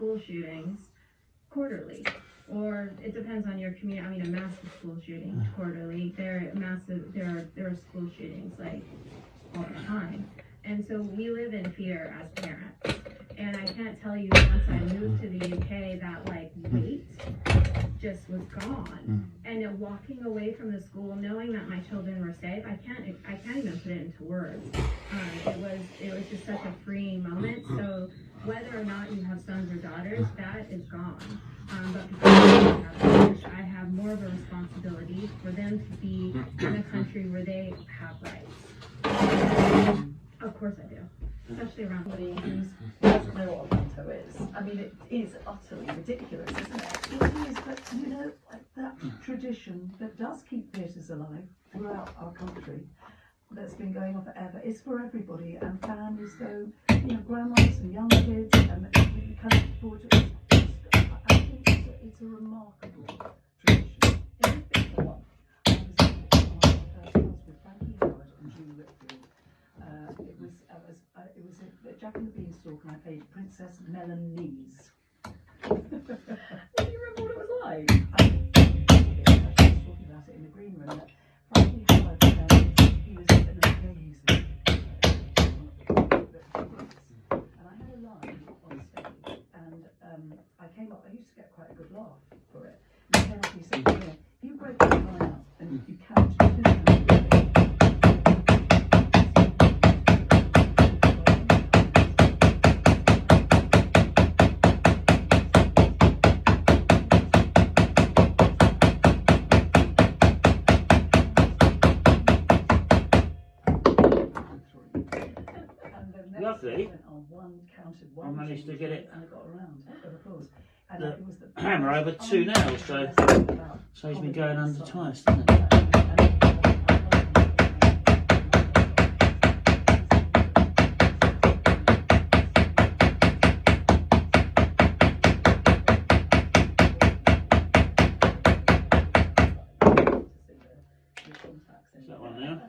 school shootings quarterly, or it depends on your community. I mean, a massive school shooting quarterly. There are school shootings like all the time, and so we live in fear as parents. And I can't tell you, once I moved to the UK, that like weight just was gone. And walking away from the school, knowing that my children were safe, I can't even put it into words. It was just such a freeing moment. So whether or not you have sons or daughters, that is gone. But because I have more of a responsibility for them to be in a country where they have rights. Of course I do. Especially around somebody who doesn't know what a motto is. I mean, it is utterly ridiculous, isn't it? It is, but you know, like that tradition that does keep theatres alive throughout our country, that's been going on forever, is for everybody, and families, though, you know, grandmas and young kids, and you kind of forward to it. I think it's a remarkable tradition. It is a big one. I was with Frankie Howard and Julie Whitfield. It was at Jack and the Beanstalk, and I played Princess Melanie. Do you remember what it was like? I was talking about it in the green room. That Frankie Howard, he was an amazing and I had a line on stage, and I came up. I used to get quite a good laugh for it. And he came up and he said, you know, if you break that line out and you count to 200. Lovely. I managed to get it the hammer over 2 nails, so saves me going under twice, doesn't it? Is that one now?